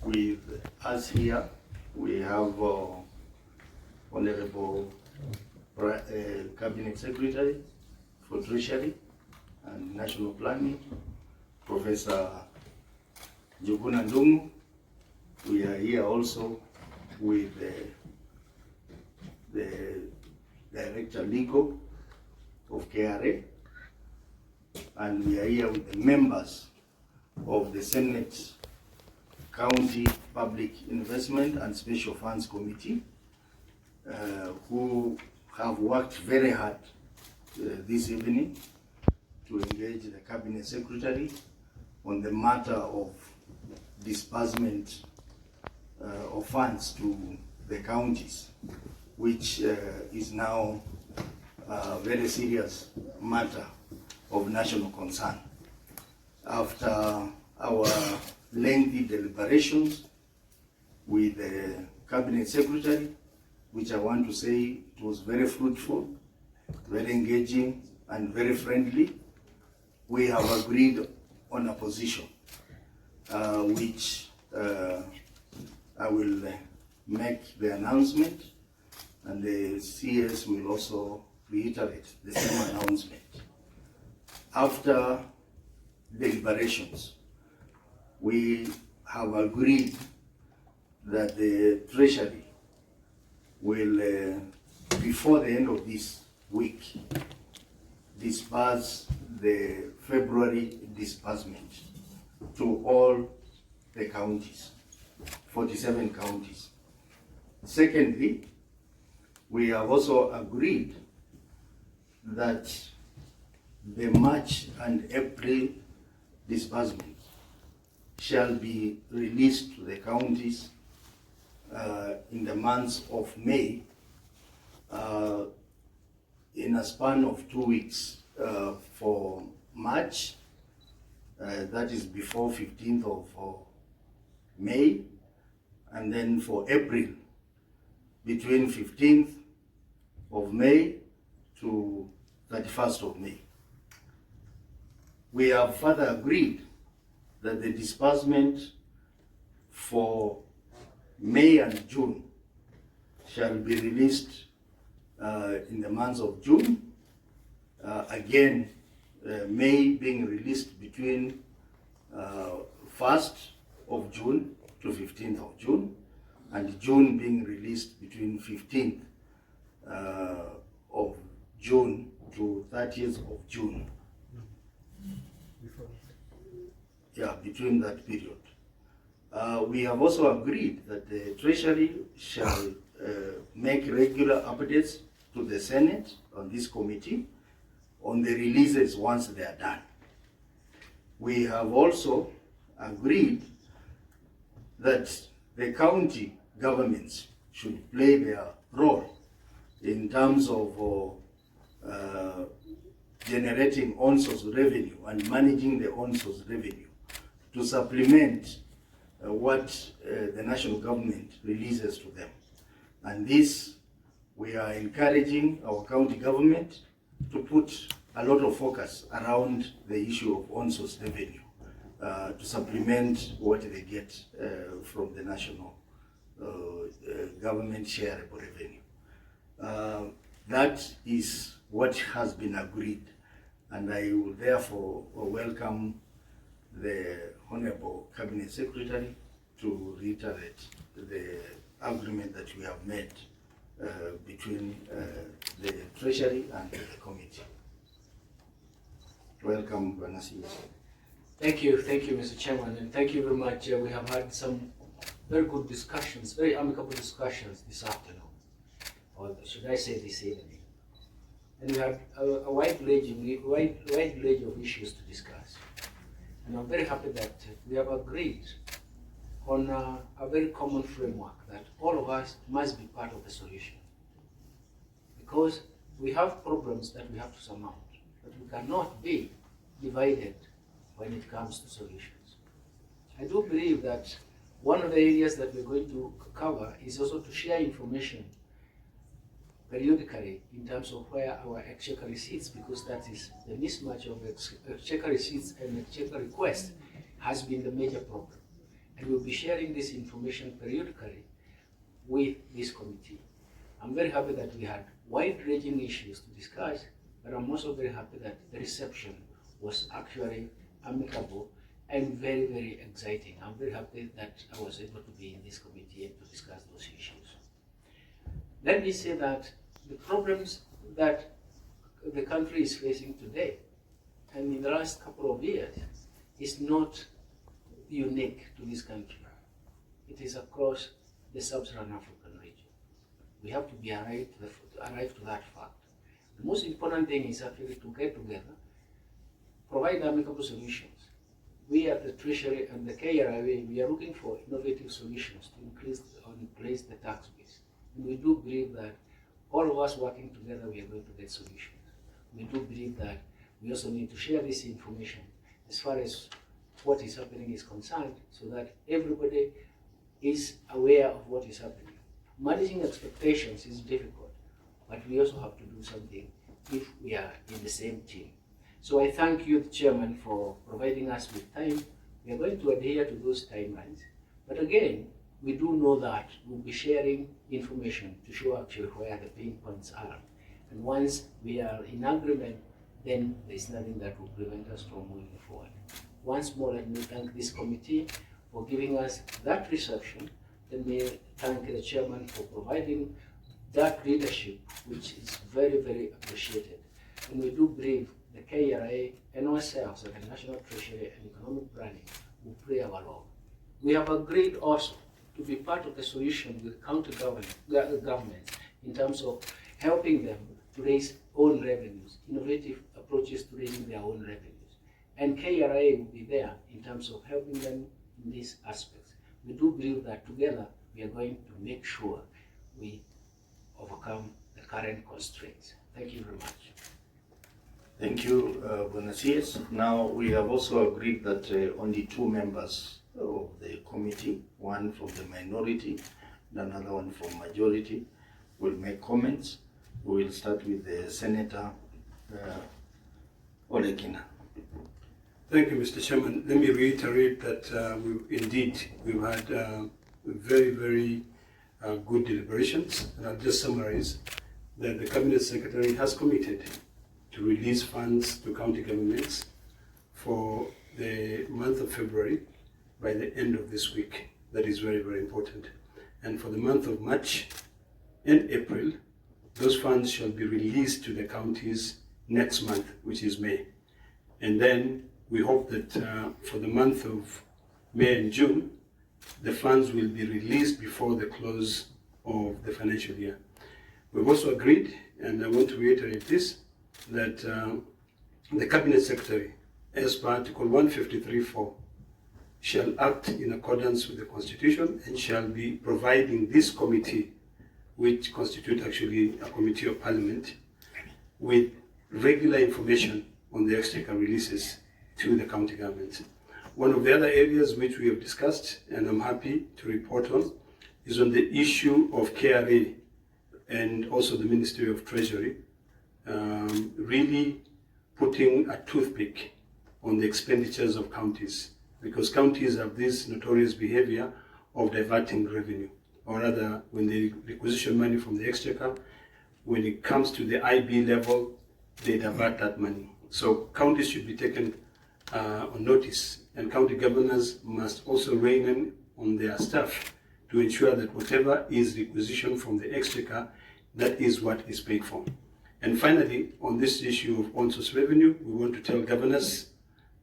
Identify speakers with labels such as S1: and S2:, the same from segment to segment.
S1: with us here, we have Honorable Cabinet Secretary for Treasury and National Planning, Professor Olekina And Hon. We are here also with the Director Legal of KRA, and we are here with the members of the Senate County Public Investment and Special Funds Committee, who have worked very hard this evening to engage the Cabinet Secretary on the matter of disbursement of funds to the counties, which is now a very serious matter of national concern. After our lengthy deliberations with the Cabinet Secretary, which I want to say it was very fruitful, very engaging, and very friendly, we have agreed on a position, which I will make the announcement, and the CS will also reiterate the same announcement. After deliberations, we have agreed that the Treasury will, before the end of this week, disburse the February disbursement to all the counties, 47 counties. Secondly, we have also agreed that the March and April disbursements shall be released to the counties in the months of May, in a span of 2 weeks for March, that is before 15th of May, and then for April, between 15th of May to 31st of May. We have further agreed that the disbursement for May and June shall be released in the months of June. Again, May being released between 1st of June to 15th of June, and June being released between 15th of June to 30th of June. Yeah, between that period. We have also agreed that the Treasury shall make regular updates to the Senate on this committee on the releases once they are done. We have also agreed that the county governments should play their role in terms of generating on-source revenue and managing the on-source revenue to supplement what the national government releases to them. And this, we are encouraging our county government to put a lot of focus around the issue of on-source revenue to supplement what they get from the national government shareable revenue. That is what has been agreed, and I will therefore welcome the Honorable Cabinet Secretary to reiterate the agreement that we have made between the Treasury and the committee. Welcome, Vanessa.
S2: Thank you, Mr. Chairman, and thank you very much. We have had some very good discussions, very amicable discussions this afternoon, or should I say this evening. And we had a wide range of issues to discuss. And I'm very happy that we have agreed on a very common framework that all of us must be part of the solution. Because we have problems that we have to surmount, but we cannot be divided when it comes to solutions. I do believe that one of the areas that we're going to cover is also to share information periodically in terms of where our exchequer receipts, because that is the mismatch of exchequer receipts and exchequer request has been the major problem. And we'll be sharing this information periodically with this committee. I'm very happy that we had wide-ranging issues to discuss, but I'm also very happy that the reception was actually amicable and very, very exciting. I'm very happy that I was able to be in this committee and to discuss those issues. Let me say that the problems that the country is facing today and in the last couple of years is not unique to this country. It is across the sub-Saharan African region. We have to be arrive to that fact. The most important thing is actually to get together, provide amicable solutions. We at the Treasury and the KRIA, we are looking for innovative solutions to increase the tax base. And we do believe that all of us working together, we are going to get solutions. We do believe that we also need to share this information as far as what is happening is concerned, so that everybody is aware of what is happening. Managing expectations is difficult, but we also have to do something if we are in the same team. So I thank you, the Chairman, for providing us with time. We are going to adhere to those timelines. But again, we do know that we'll be sharing information to show actually where the pain points are. And once we are in agreement, then there's nothing that will prevent us from moving forward. Once more, let me thank this committee for giving us that reception. Let me thank the Chairman for providing that leadership, which is very, very appreciated. And we do believe the KRA and ourselves at the National Treasury and Economic Planning will play our role. We have agreed also to be part of the solution with county governments in terms of helping them to raise own revenues, innovative approaches to raising their own revenues. And KRA will be there in terms of helping them in these aspects. We do believe that together we are going to make sure we overcome the current constraints. Thank you very much.
S1: Thank you, Bonasius. Now we have also agreed that only 2 members of the committee, one from the minority and another one from majority, will make comments. We will start with the Senator Olekina.
S3: Thank you, Mr. Chairman. Let me reiterate that we've had very, very good deliberations. And I'll just summarize that the Cabinet Secretary has committed to release funds to county governments for the month of February by the end of this week. That is very, very important. And for the month of March and April, those funds shall be released to the counties next month, which is May. And then we hope that for the month of May and June, the funds will be released before the close of the financial year. We've also agreed, and I want to reiterate this, that the Cabinet Secretary, as per Article 153(4), shall act in accordance with the Constitution and shall be providing this committee, which constitutes actually a committee of Parliament, with regular information on the exchequer releases to the county governments. One of the other areas which we have discussed, and I'm happy to report on, is on the issue of KRA and also the Ministry of Treasury, really putting a toothpick on the expenditures of counties, because counties have this notorious behavior of diverting revenue, or rather, when they requisition money from the exchequer, when it comes to the IB level, they divert that money. So counties should be taken on notice, and county governors must also rein in on their staff to ensure that whatever is requisitioned from the exchequer, that is what is paid for. And finally, on this issue of on-source revenue, we want to tell governors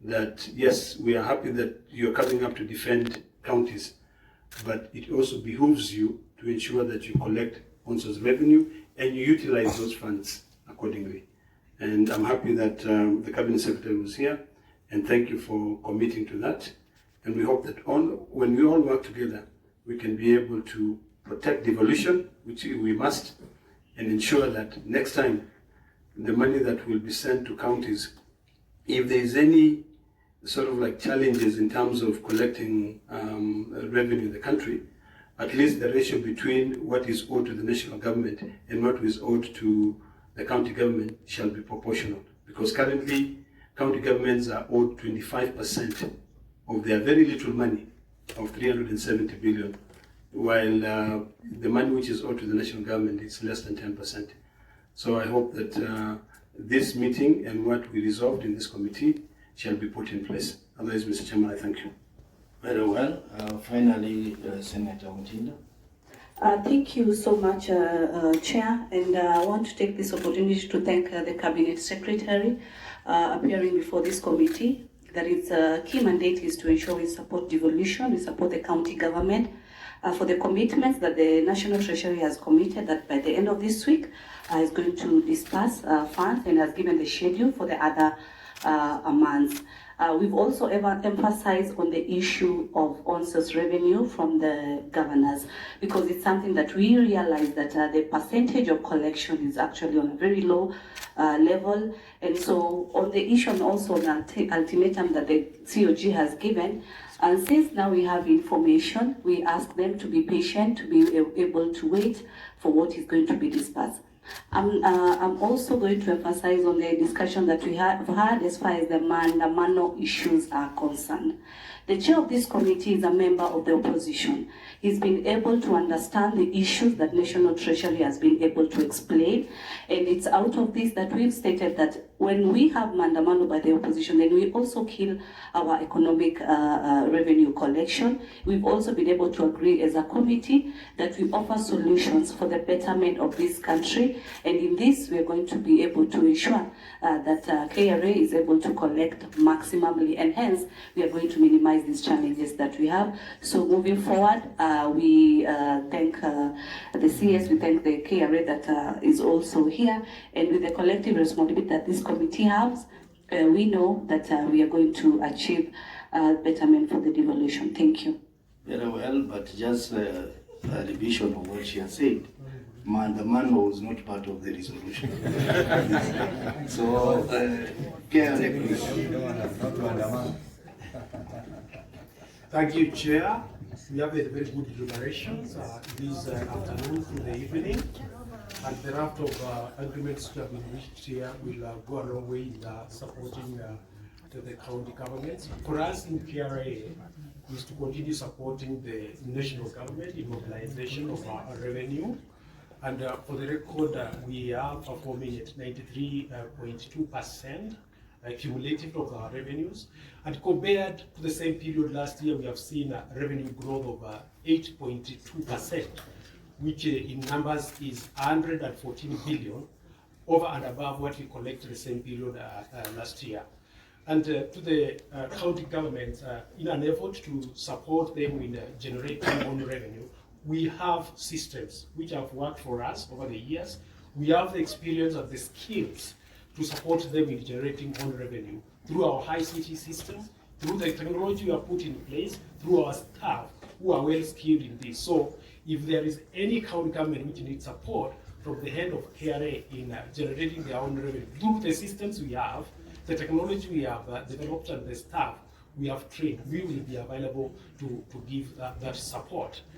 S3: that yes, we are happy that you're coming up to defend counties, but it also behooves you to ensure that you collect on-source revenue and you utilize those funds accordingly. And I'm happy that the Cabinet Secretary was here, and thank you for committing to that. And we hope that when we all work together, we can be able to protect devolution, which we must, and ensure that next time the money that will be sent to counties, if there is any sort of like challenges in terms of collecting revenue in the country, at least the ratio between what is owed to the national government and what is owed to the county government shall be proportional. Because currently, county governments are owed 25% of their very little money of 370 billion, while the money which is owed to the national government is less than 10%. So I hope that this meeting and what we resolved in this committee shall be put in place. Otherwise, Mr. Chairman, I thank you.
S1: Very well. Finally, Senator Mutinda.
S4: Thank you so much, Chair, and I want to take this opportunity to thank the Cabinet Secretary appearing before this committee. That its key mandate is to ensure we support devolution, we support the county government for the commitments that the National Treasury has committed that by the end of this week is going to disperse funds and has given the schedule for the other months. We've also emphasized on the issue of on-source revenue from the governors, because it's something that we realize that the percentage of collection is actually on a very low level. And so on the issue and also the ultimatum that the COG has given, and since now we have information, we ask them to be patient, to be able to wait for what is going to be dispersed. I'm also going to emphasize on the discussion that we have had as far as the Mandamano issues are concerned. The chair of this committee is a member of the opposition. He's been able to understand the issues that National Treasury has been able to explain, and it's out of this that we've stated that when we have Mandamano by the opposition, then we also kill our economic revenue collection. We've also been able to agree as a committee that we offer solutions for the betterment of this country, and in this we are going to be able to ensure that KRA is able to collect maximally, and hence we are going to minimize these challenges that we have. So moving forward, we thank the CS, we thank the KRA that is also here, and with the collective responsibility that this committee has, we know that we are going to achieve betterment for the devolution. Thank you.
S1: Very well, but just a revision of what she has said. Mandamano was not part of the resolution. So, KRA, please.
S5: Thank you, Chair. We have a very good deliberations this afternoon through the evening, and the raft of agreements that have been reached here will go a long way in supporting the county governments. For us in PRA is to continue supporting the national government in mobilization of our revenue. And for the record, we are performing at 93.2% cumulative of our revenues. And compared to the same period last year, we have seen a revenue growth of 8.2%, which in numbers is 114 billion, over and above what we collected the same period last year. And to the county government, in an effort to support them in generating own revenue, we have systems which have worked for us over the years. We have the experience of the skills to support them in generating own revenue through our high city systems, through the technology we have put in place, through our staff who are well skilled in this. So if there is any county government which needs support from the head of KRA in generating their own revenue through the systems we have, the technology we have developed, and the staff we have trained, we will be available to give that support.